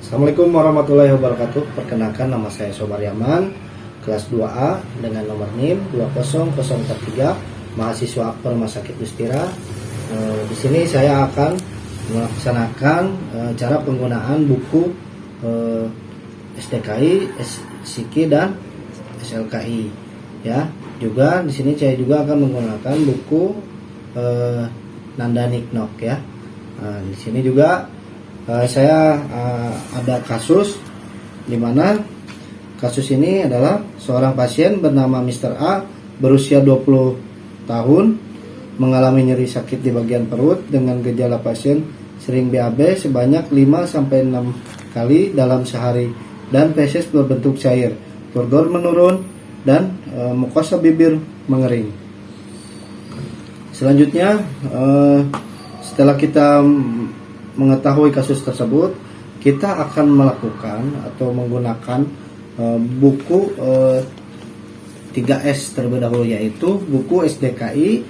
Assalamualaikum warahmatullahi wabarakatuh. Perkenalkan, nama saya Sobar Yaman, kelas 2A dengan nomor NIM 20043, mahasiswa Akper Rumah Sakit Dustira. Di sini saya akan melaksanakan cara penggunaan buku SDKI, SIKI dan SLKI. Ya, juga di sini saya juga akan menggunakan buku Nanda Niknok ya. Di sini juga saya ada kasus di mana kasus ini adalah seorang pasien bernama Mr. A berusia 20 tahun mengalami nyeri sakit di bagian perut dengan gejala pasien sering BAB sebanyak 5-6 kali dalam sehari dan feses berbentuk cair, turgor menurun dan mukosa bibir mengering. Selanjutnya setelah kita mengetahui kasus tersebut, kita akan melakukan atau menggunakan buku 3S terlebih dahulu, yaitu buku SDKI,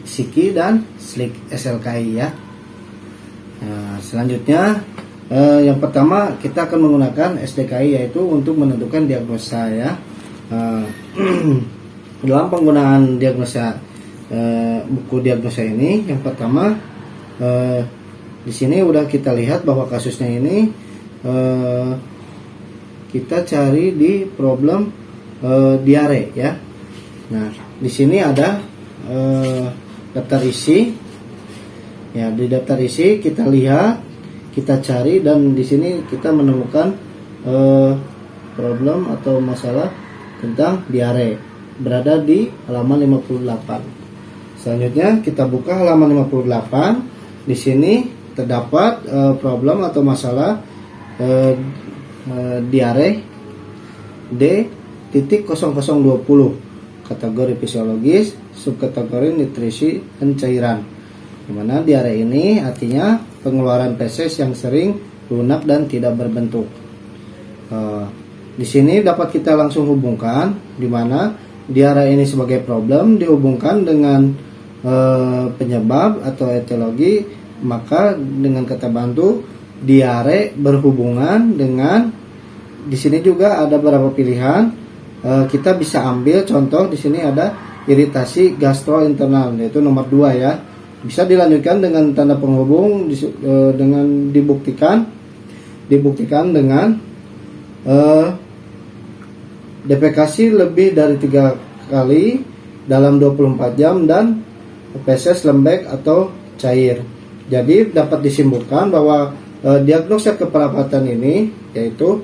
SIKI dan SLKI ya. Nah, selanjutnya yang pertama kita akan menggunakan SDKI, yaitu untuk menentukan diagnosa ya. Dalam penggunaan diagnosa buku diagnosa ini, yang pertama di sini udah kita lihat bahwa kasusnya ini kita cari di problem diare ya. Nah, di sini ada daftar isi. Ya, di daftar isi kita lihat, kita cari, dan di sini kita menemukan problem atau masalah tentang diare berada di halaman 58. Selanjutnya kita buka halaman 58. Di sini terdapat problem atau masalah diare D.0020, kategori fisiologis, subkategori nutrisi dan cairan. Dimana diare ini artinya pengeluaran feses yang sering, lunak dan tidak berbentuk. Di sini dapat kita langsung hubungkan, dimana diare ini sebagai problem dihubungkan dengan penyebab atau etiologi. Maka dengan kata bantu diare berhubungan dengan, di sini juga ada beberapa pilihan. Kita bisa ambil contoh, di sini ada iritasi gastrointestinal, yaitu nomor 2 ya. Bisa dilanjutkan dengan tanda penghubung dengan dibuktikan dengan defekasi lebih dari 3 kali dalam 24 jam dan feses lembek atau cair. Jadi dapat disimpulkan bahwa diagnosa keperawatan ini yaitu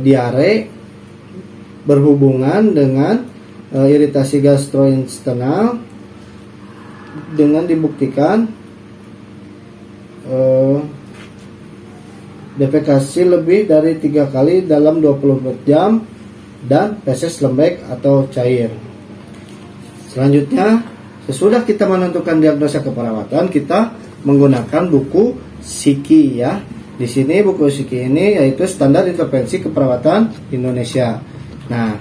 diare berhubungan dengan iritasi gastrointestinal dengan dibuktikan defekasi lebih dari 3 kali dalam 24 jam dan feses lembek atau cair. Selanjutnya, sesudah kita menentukan diagnosa keperawatan, kita menggunakan buku SIKI ya. Di sini buku SIKI ini yaitu Standar Intervensi Keperawatan Indonesia. Nah,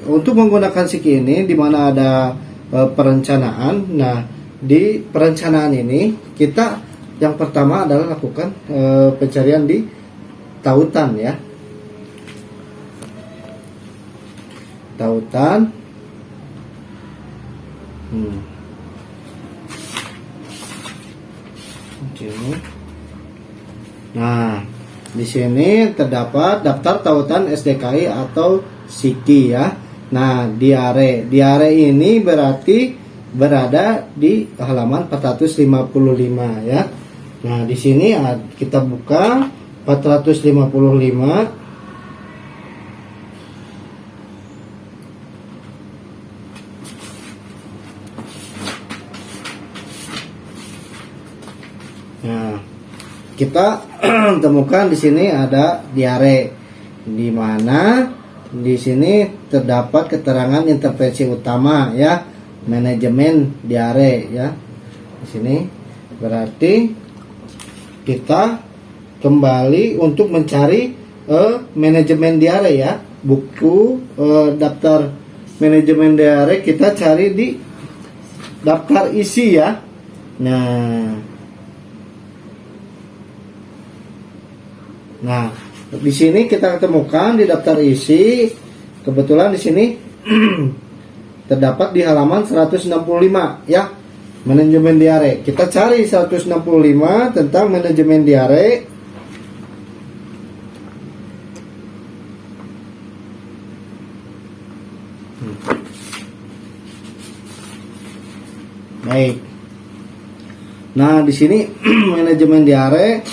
untuk menggunakan SIKI ini di mana ada perencanaan. Nah, di perencanaan ini kita yang pertama adalah lakukan pencarian di tautan ya. Tautan. Nah, di sini terdapat daftar tautan SDKI atau SIKI ya. Nah, diare ini berarti berada di halaman 455 ya. Nah, di sini kita buka 455. Nah, kita temukan di sini ada diare, di mana di sini terdapat keterangan intervensi utama ya, manajemen diare ya. Di sini berarti kita kembali untuk mencari manajemen diare ya. Buku daftar manajemen diare kita cari di daftar isi ya. Nah, Nah, di sini kita ketemukan di daftar isi, kebetulan di sini terdapat di halaman 165 ya, manajemen diare. Kita cari 165 tentang manajemen diare. Baik. Nah, di sini manajemen diare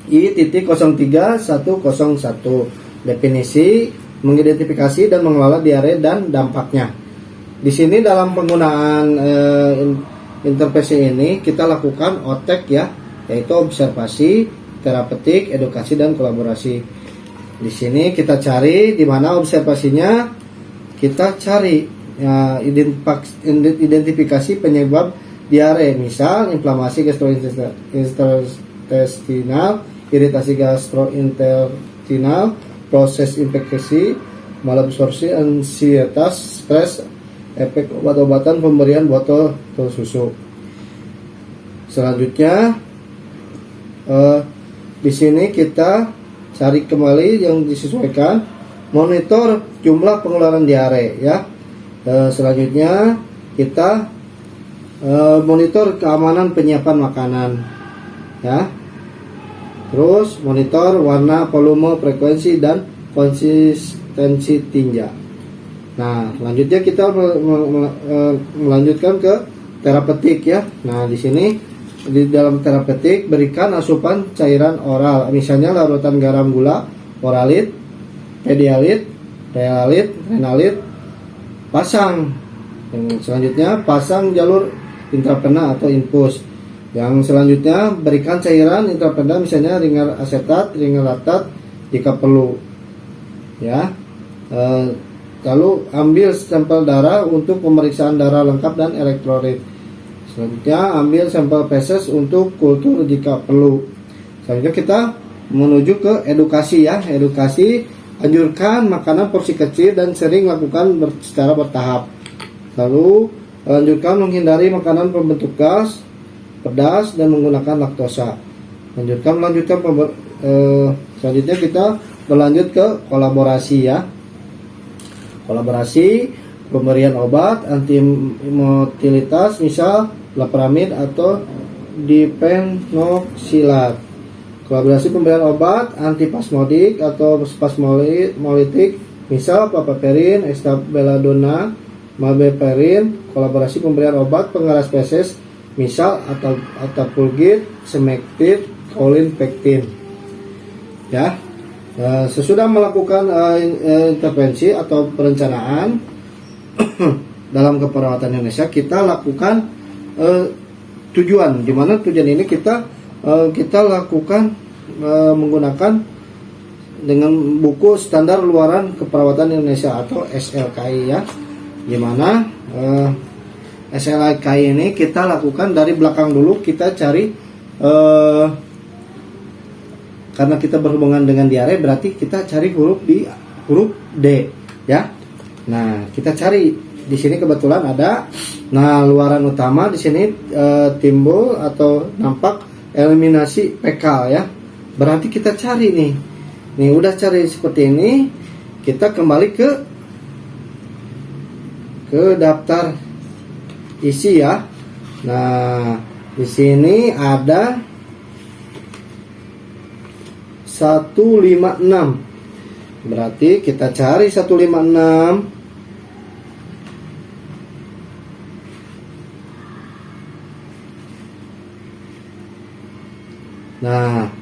I.03.101 definisi, mengidentifikasi dan mengelola diare dan dampaknya. Di sini dalam penggunaan intervensi ini kita lakukan OTEK ya, yaitu observasi, terapeutik, edukasi dan kolaborasi. Di sini kita cari di mana observasinya, kita cari identifikasi penyebab diare, misal inflamasi gastrointestinal, iritasi gastrointestinal, proses infeksi, malabsorpsi, ansietas, stres, efek obat-obatan, pemberian botol susu. Selanjutnya di sini kita cari kembali yang disesuaikan, monitor jumlah pengeluaran diare ya. Selanjutnya kita monitor keamanan penyiapan makanan ya. Terus monitor warna, volume, frekuensi dan konsistensi tinja. Nah, selanjutnya kita melanjutkan ke terapeutik ya. Nah, di sini di dalam terapeutik berikan asupan cairan oral, misalnya larutan garam gula, oralit, pedialit, realit, renalit, pasang. Yang selanjutnya pasang jalur intravena atau infus. Yang selanjutnya berikan cairan intravena, misalnya ringan asetat, ringan laktat jika perlu ya. Lalu ambil sampel darah untuk pemeriksaan darah lengkap dan elektrolit. Selanjutnya ambil sampel feses untuk kultur jika perlu. Selanjutnya kita menuju ke edukasi ya. Edukasi, anjurkan makanan porsi kecil dan sering lakukan secara bertahap. Lalu anjurkan menghindari makanan berbentuk gas, pedas dan menggunakan laktosa. Selanjutnya kita berlanjut ke kolaborasi ya. Kolaborasi, pemberian obat antimotilitas, misal loperamid atau dipenoksilat. Kolaborasi pemberian obat antipasmodik atau spasmolitik, misal papaperin, estabeladona, mabeperin. Kolaborasi pemberian obat pengeras feses, misal atapulgit, semektit, kolinpektin ya. Sesudah melakukan intervensi atau perencanaan dalam keperawatan Indonesia, kita lakukan tujuan. Di mana tujuan ini kita lakukan menggunakan dengan buku standar luaran keperawatan Indonesia atau SLKI ya. Di mana SLKI ini kita lakukan dari belakang dulu, kita cari karena kita berhubungan dengan diare, berarti kita cari huruf D ya. Nah, kita cari di sini kebetulan ada. Nah, luaran utama di sini timbul atau nampak eliminasi fekal ya. Berarti kita cari nih. Nih udah cari seperti ini, kita kembali ke daftar isi ya. Nah, di sini ada 156. Berarti kita cari 156. Nah,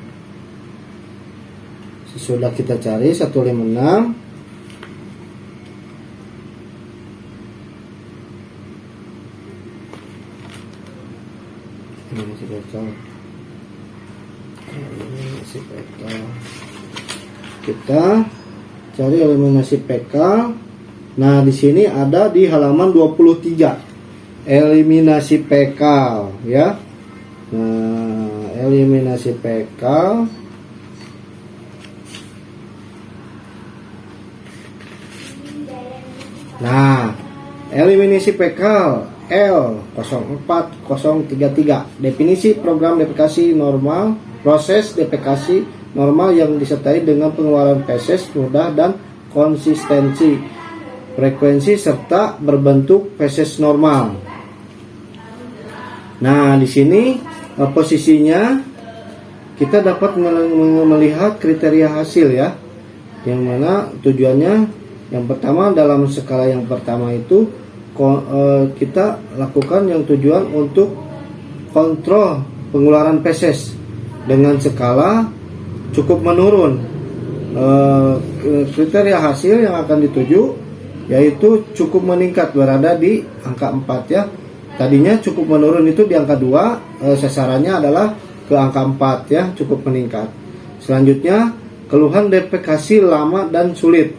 sesudah kita cari 156, ini masih kosong. Kita cari eliminasi PK. Nah, di sini ada di halaman 23 eliminasi PK ya. Nah, eliminasi PK. Nah, eliminasi PK L04033, definisi program defekasi normal proses defekasi normal yang disertai dengan pengeluaran feses mudah dan konsistensi, frekuensi serta berbentuk feses normal. Nah, di sini posisinya kita dapat melihat kriteria hasil ya, yang mana tujuannya yang pertama dalam skala yang pertama itu kita lakukan yang tujuan untuk kontrol pengeluaran feses dengan skala cukup menurun. Kriteria hasil yang akan dituju yaitu cukup meningkat, berada di angka 4 ya. Tadinya cukup menurun itu di angka 2, sasarannya adalah ke angka 4 ya, cukup meningkat. Selanjutnya keluhan defekasi lama dan sulit,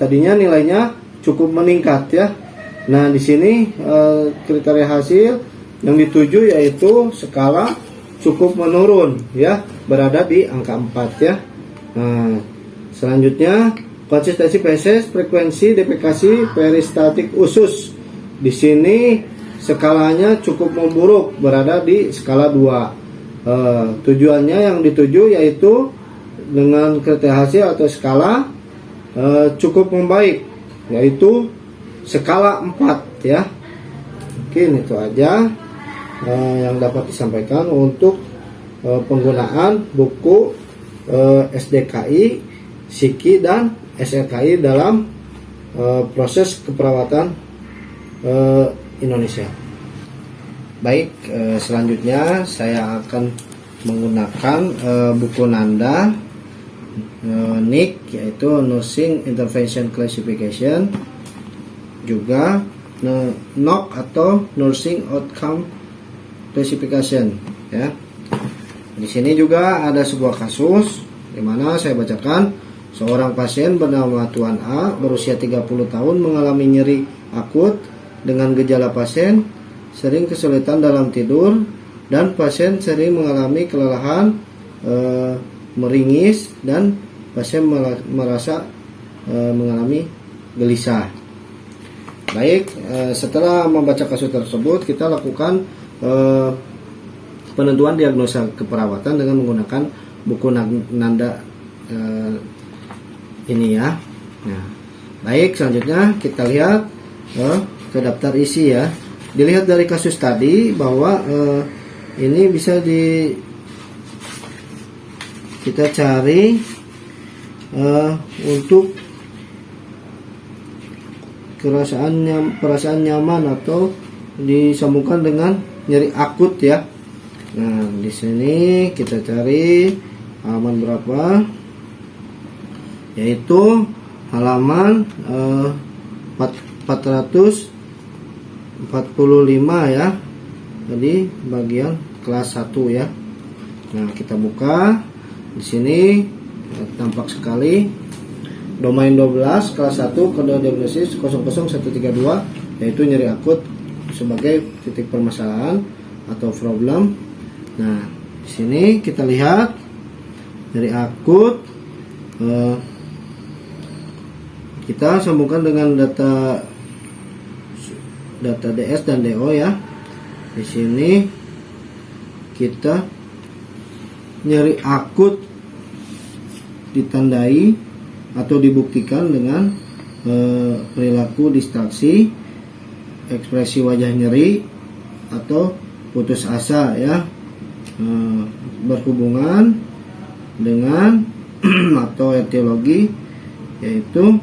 tadinya nilainya cukup meningkat ya. Nah, di sini kriteria hasil yang dituju yaitu skala cukup menurun ya, berada di angka 4 ya. Nah, selanjutnya konsistensi feses, frekuensi defekasi peristatik usus. Di sini skalanya cukup memburuk, berada di skala 2. Tujuannya yang dituju yaitu dengan kriteria hasil atau skala cukup membaik, yaitu skala 4 ya. Mungkin itu aja yang dapat disampaikan untuk penggunaan buku SDKI, SIKI dan SLKI dalam proses keperawatan Indonesia. Baik, selanjutnya saya akan menggunakan buku Nanda NIC, yaitu Nursing Intervention Classification, juga NOC atau Nursing Outcome Classification ya. Di sini juga ada sebuah kasus di mana saya bacakan, seorang pasien bernama Tuan A berusia 30 tahun mengalami nyeri akut dengan gejala pasien sering kesulitan dalam tidur dan pasien sering mengalami kelelahan, meringis, dan pasien merasa mengalami gelisah. Baik, setelah membaca kasus tersebut kita lakukan penentuan diagnosa keperawatan dengan menggunakan buku Nanda ini ya. Nah, baik, selanjutnya kita lihat ke daftar isi ya. Dilihat dari kasus tadi bahwa ini bisa kita cari untuk perasaan nyaman atau disambungkan dengan nyeri akut ya. Nah, di sini kita cari halaman berapa? Yaitu halaman 445 ya. Jadi bagian kelas 1 ya. Nah, kita buka. Di sini tampak sekali domain 12 kelas 1 kode diagnosis 00132, yaitu nyeri akut sebagai titik permasalahan atau problem. Nah, di sini kita lihat nyeri akut, kita sambungkan dengan data DS dan DO ya. Di sini kita nyeri akut ditandai atau dibuktikan dengan perilaku distraksi, ekspresi wajah nyeri atau putus asa ya, berhubungan dengan atau etiologi, yaitu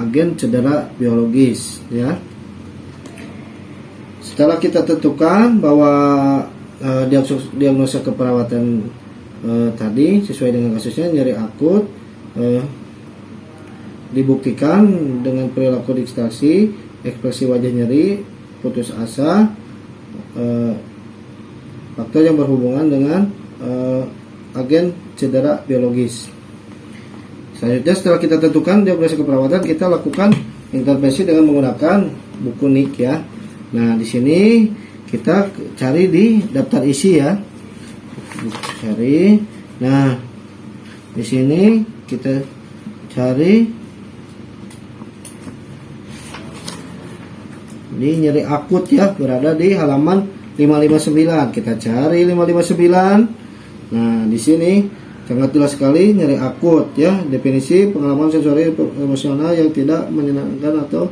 agen cedera biologis ya. Setelah kita tentukan bahwa diagnosa keperawatan tadi sesuai dengan kasusnya, nyeri akut dibuktikan dengan perilaku distraksi, ekspresi wajah nyeri, putus asa, faktor yang berhubungan dengan agen cedera biologis. Selanjutnya, setelah kita tentukan diagnosa keperawatan, kita lakukan intervensi dengan menggunakan buku NIC ya. Nah, di sini kita cari di daftar isi ya. Cari. Nah, di sini kita cari di nyeri akut ya, berada di halaman 559. Kita cari 559. Nah, di sini sangat jelas sekali nyeri akut ya. Definisi pengalaman sensori emosional yang tidak menyenangkan atau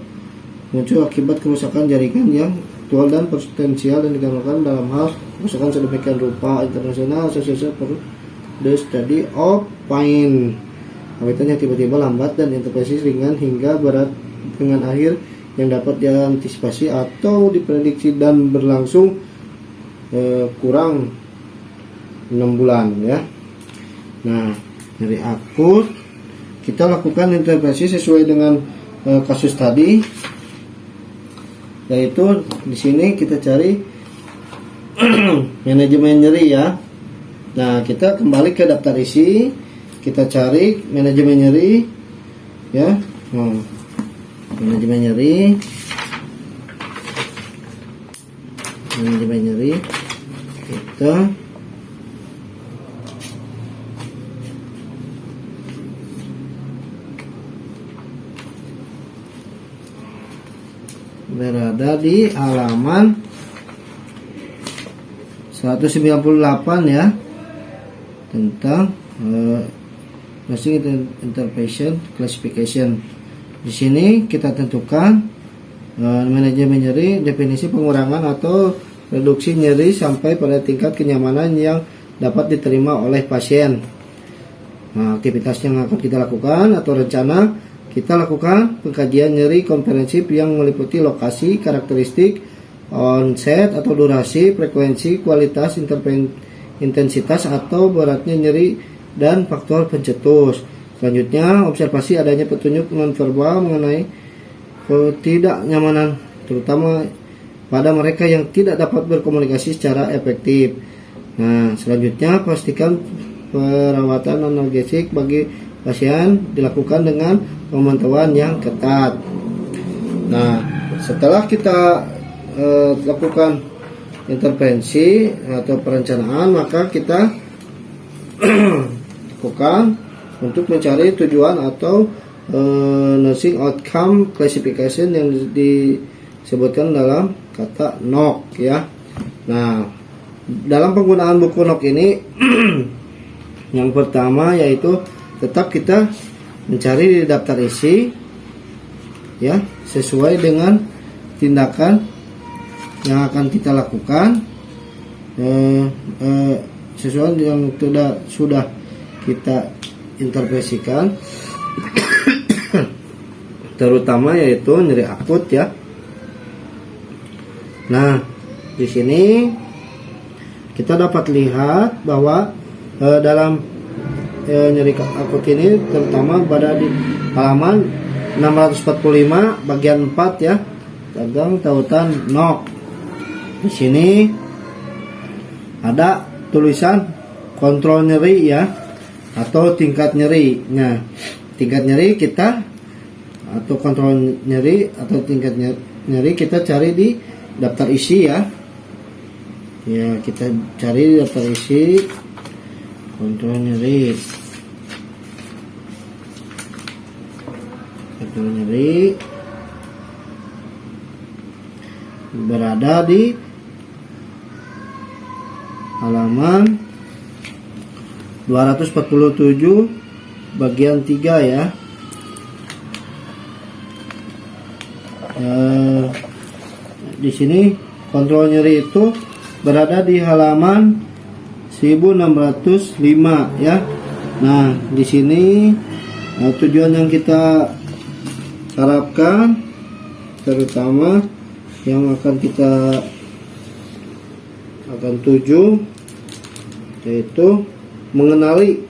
muncul akibat kerusakan jaringan yang aktual dan potensial dan dikembangkan dalam hal kerusakan sedemikian rupa. International Association for the Study of Pain. Habitatnya tiba-tiba lambat dan intervensi ringan hingga berat dengan akhir yang dapat diantisipasi atau diprediksi dan berlangsung kurang 6 bulan ya. Nah, nyeri akut kita lakukan intervensi sesuai dengan kasus tadi, yaitu di sini kita cari manajemen nyeri ya. Nah, kita kembali ke daftar isi, kita cari manajemen nyeri ya. Manajemen nyeri kita berada di halaman 198 ya, tentang nursing intervention classification. Di sini kita tentukan manajemen nyeri, definisi pengurangan atau reduksi nyeri sampai pada tingkat kenyamanan yang dapat diterima oleh pasien. Nah, aktivitas yang akan kita lakukan atau rencana kita lakukan pengkajian nyeri komprehensif yang meliputi lokasi, karakteristik, onset atau durasi, frekuensi, kualitas, intensitas atau beratnya nyeri, dan faktor pencetus. Selanjutnya, observasi adanya petunjuk nonverbal mengenai ketidaknyamanan, terutama pada mereka yang tidak dapat berkomunikasi secara efektif. Nah, selanjutnya pastikan perawatan analgesik bagi pasien dilakukan dengan pemantauan yang ketat. Nah, setelah kita lakukan intervensi atau perencanaan, maka kita lakukan untuk mencari tujuan atau nursing outcome classification yang disebutkan dalam kata NOC ya. Nah, dalam penggunaan buku NOC ini yang pertama yaitu tetap kita mencari di daftar isi ya, sesuai dengan tindakan yang akan kita lakukan, sesuai yang sudah kita intervensikan terutama yaitu nyeri akut ya. Nah, di sini kita dapat lihat bahwa dalam nyeri akut ini terutama pada di halaman 645 bagian 4 ya, tentang tautan NOC. Di sini ada tulisan kontrol nyeri ya, atau tingkat nyeri. Nah, tingkat nyeri kita atau kontrol nyeri atau tingkat nyeri kita cari di daftar isi ya. Ya, kita cari di daftar isi kontrol nyeri. Kontrol nyeri berada di halaman 247 bagian 3 ya. Di sini kontrol nyeri itu berada di halaman 1605 ya. Nah, di sini tujuan yang kita harapkan terutama yang akan kita tuju yaitu mengenali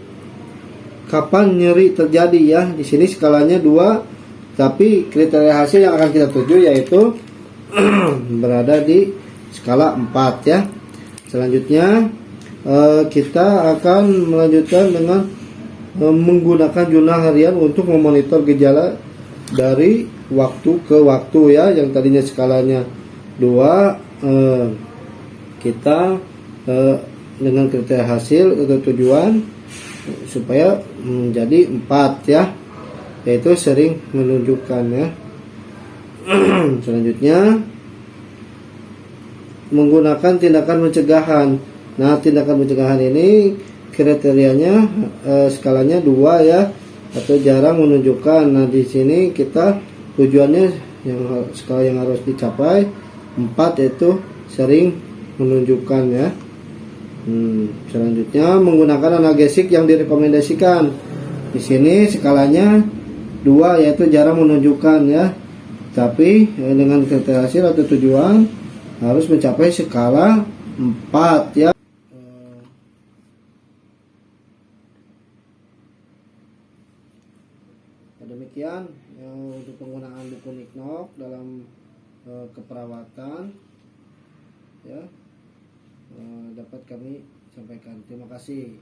kapan nyeri terjadi ya. Di sini skalanya 2, tapi kriteria hasil yang akan kita tuju yaitu berada di skala 4 ya. Selanjutnya kita akan melanjutkan dengan menggunakan jurnal harian untuk memonitor gejala dari waktu ke waktu ya. Yang tadinya skalanya 2, kita dengan kriteria hasil atau tujuan supaya menjadi 4 ya, yaitu sering menunjukkan ya. Selanjutnya menggunakan tindakan pencegahan. Nah, tindakan pencegahan ini kriterianya skalanya 2 ya, atau jarang menunjukkan. Nah di sini kita tujuannya yang skala yang harus dicapai 4, yaitu sering menunjukkan ya. Selanjutnya menggunakan analgesik yang direkomendasikan. Di sini skalanya 2, yaitu jarang menunjukkan ya. Tapi dengan kriteria hasil atau tujuan harus mencapai skala 4 ya. Demikian untuk penggunaan buku Niknok dalam keperawatan ya, dapat kami sampaikan. Terima kasih.